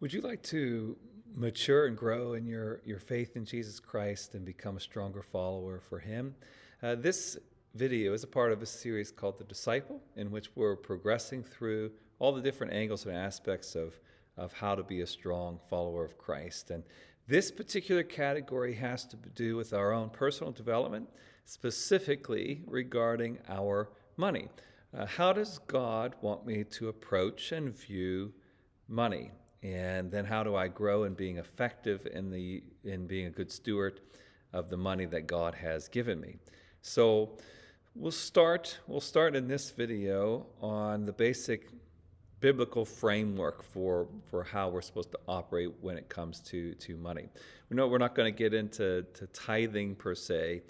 Would you like to mature and grow in your faith in Jesus Christ and become a stronger follower for Him? This video is a part of a series called The Disciple, in which we're progressing through all the different angles and aspects of how to be a strong follower of Christ. And this particular category has to do with our own personal development, specifically regarding our money. How does God want me to approach and view money? And then how do I grow in being effective in being a good steward of the money that God has given me? So we'll start in this video on the basic biblical framework for how we're supposed to operate when it comes to money. We know we're not going to get into tithing per se,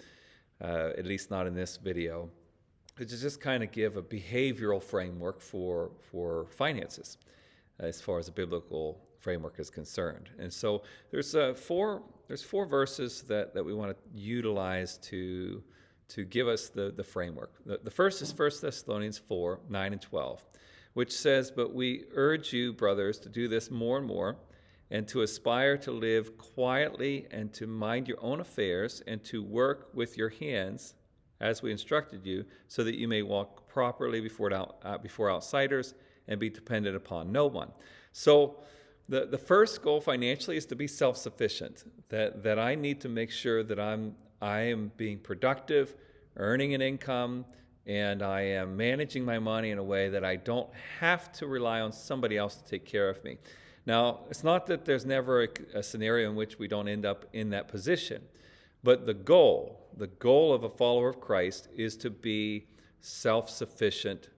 at least not in this video. It's just kind of give a behavioral framework for finances as far as the biblical framework is concerned. And so there's four verses that we want to utilize to give us the framework. The first is 1 Thessalonians 4, 9 and 12, which says, "But we urge you, brothers, to do this more and more, and to aspire to live quietly and to mind your own affairs and to work with your hands as we instructed you, so that you may walk properly before outsiders and be dependent upon no one." So the first goal financially is to be self-sufficient, that I need to make sure that I am being productive, earning an income, and I am managing my money in a way that I don't have to rely on somebody else to take care of me. Now, it's not that there's never a scenario in which we don't end up in that position, but the goal of a follower of Christ is to be self-sufficient,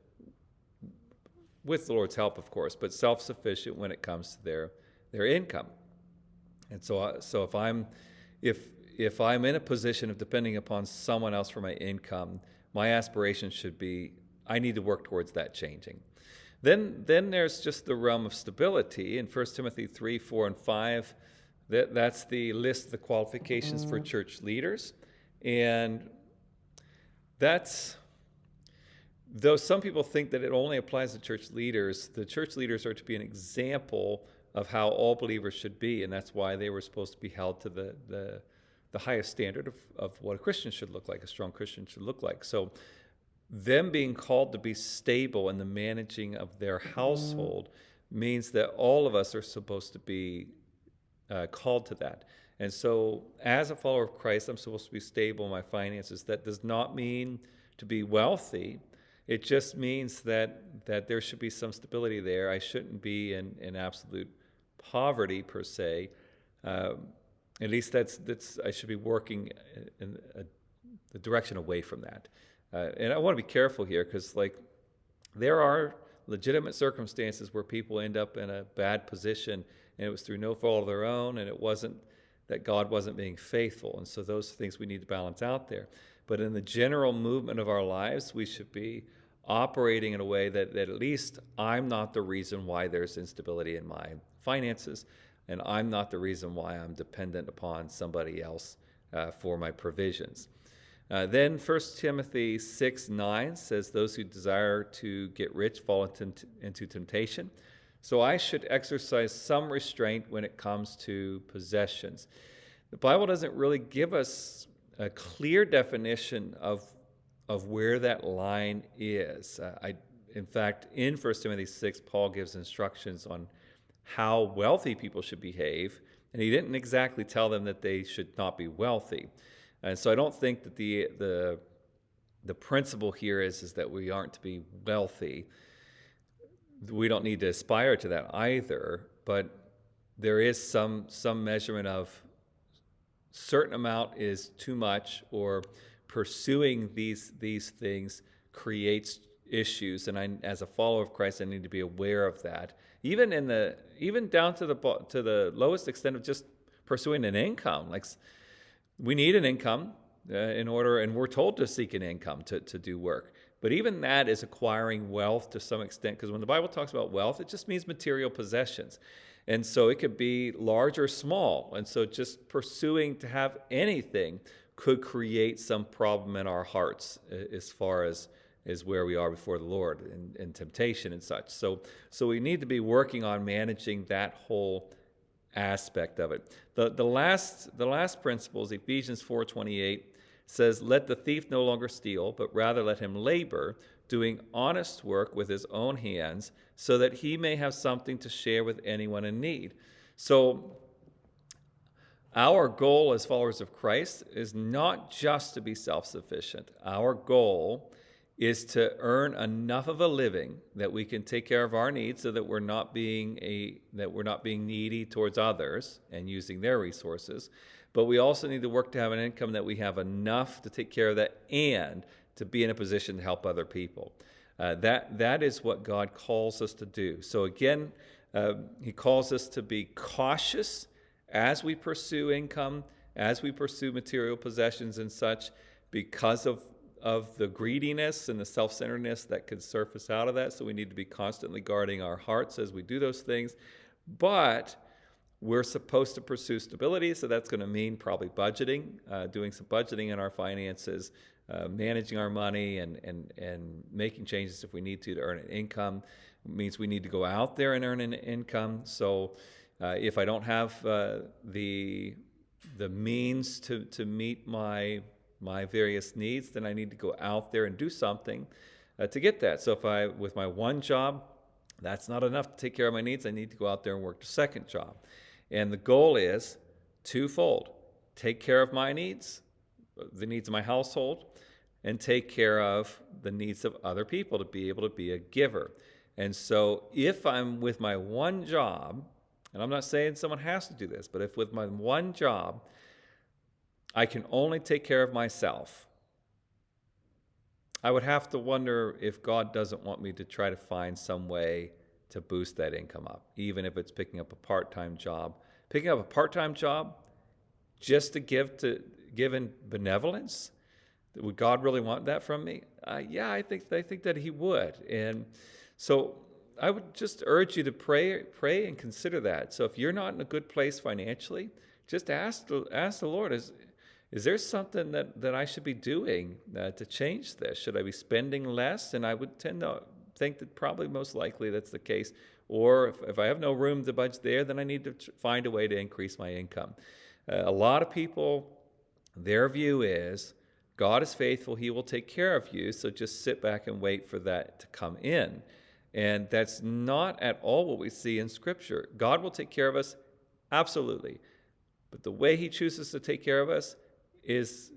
with the Lord's help, of course, but self-sufficient when it comes to their income. And so if I'm in a position of depending upon someone else for my income, my aspiration should be I need to work towards that changing. Then there's just the realm of stability in 1 Timothy 3, 4, and 5. That's the list of the qualifications for church leaders. And though some people think that it only applies to church leaders, the church leaders are to be an example of how all believers should be, and that's why they were supposed to be held to the highest standard of what a Christian should look like, a strong Christian should look like. So them being called to be stable in the managing of their household means that all of us are supposed to be called to that. And so as a follower of Christ, I'm supposed to be stable in my finances. That does not mean to be wealthy. It just means that there should be some stability there. I shouldn't be in absolute poverty per se. At least that's I should be working in the direction away from that. And I want to be careful here because there are legitimate circumstances where people end up in a bad position, and it was through no fault of their own, and it wasn't that God wasn't being faithful. And so those things we need to balance out there. But in the general movement of our lives, we should be operating in a way that at least I'm not the reason why there's instability in my finances, and I'm not the reason why I'm dependent upon somebody else for my provisions. Then 1 Timothy 6, 9 says, "Those who desire to get rich fall into temptation." So I should exercise some restraint when it comes to possessions. The Bible doesn't really give us a clear definition of where that line is. In fact, in 1 Timothy 6, Paul gives instructions on how wealthy people should behave, and he didn't exactly tell them that they should not be wealthy. And so I don't think that the principle here is that we aren't to be wealthy. We don't need to aspire to that either, but there is some measurement of certain amount is too much, or pursuing these things creates issues, and as a follower of Christ, I need to be aware of that. Even down to the lowest extent of just pursuing an income. Like we need an income in order, and we're told to seek an income to do work. But even that is acquiring wealth to some extent, because when the Bible talks about wealth, it just means material possessions. And so it could be large or small. And so just pursuing to have anything could create some problem in our hearts as far as is where we are before the Lord in temptation and such. So we need to be working on managing that whole aspect of it. The last principle is Ephesians 4:28 says, "Let the thief no longer steal, but rather let him labor, doing honest work with his own hands, so that he may have something to share with anyone in need." So our goal as followers of Christ is not just to be self-sufficient. Our goal is to earn enough of a living that we can take care of our needs, so that we're not being needy towards others and using their resources. But we also need to work to have an income that we have enough to take care of that and to be in a position to help other people. That is what God calls us to do. So again, he calls us to be cautious as we pursue income, as we pursue material possessions and such, because of the greediness and the self-centeredness that could surface out of that. So we need to be constantly guarding our hearts as we do those things. But we're supposed to pursue stability, so that's going to mean probably budgeting, doing some budgeting in our finances, managing our money, and making changes if we need to earn an income. It means we need to go out there and earn an income. So if I don't have the means to meet my various needs, then I need to go out there and do something to get that. So if with my one job, that's not enough to take care of my needs, I need to go out there and work the second job. And the goal is twofold: take care of my needs, the needs of my household, and take care of the needs of other people, to be able to be a giver. And so if I'm with my one job, and I'm not saying someone has to do this, but if with my one job, I can only take care of myself, I would have to wonder if God doesn't want me to try to find some way to boost that income up, even if it's picking up a part-time job. Picking up a part-time job just to give in benevolence, would God really want that from me? Yeah, I think that He would. And so I would just urge you to pray and consider that. So if you're not in a good place financially, just ask the Lord, is there something that I should be doing to change this? Should I be spending less? And I would tend to think that probably most likely that's the case. Or if I have no room to budget there, then I need to find a way to increase my income. A lot of people, their view is, God is faithful, He will take care of you, so just sit back and wait for that to come in. And that's not at all what we see in Scripture. God will take care of us, absolutely. But the way He chooses to take care of us is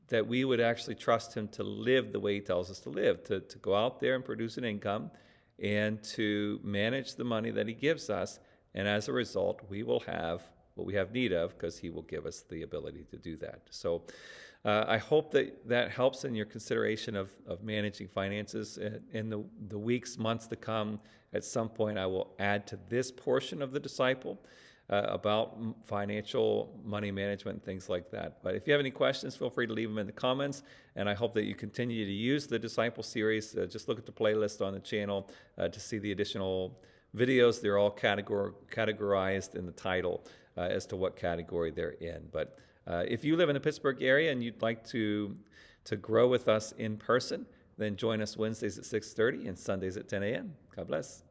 that we would actually trust Him to live the way He tells us to live, to go out there and produce an income and to manage the money that He gives us. And as a result, we will have what we have need of, because He will give us the ability to do that. So I hope that helps in your consideration of managing finances. In the weeks, months to come, at some point I will add to this portion of the disciple about financial money management and things like that. But if you have any questions, feel free to leave them in the comments, and I hope that you continue to use the Disciple series. Just look at the playlist on the channel to see the additional videos. They're all categorized in the title as to what category they're in. But if you live in the Pittsburgh area and you'd like to grow with us in person, then join us Wednesdays at 6:30 and Sundays at 10 a.m. God bless.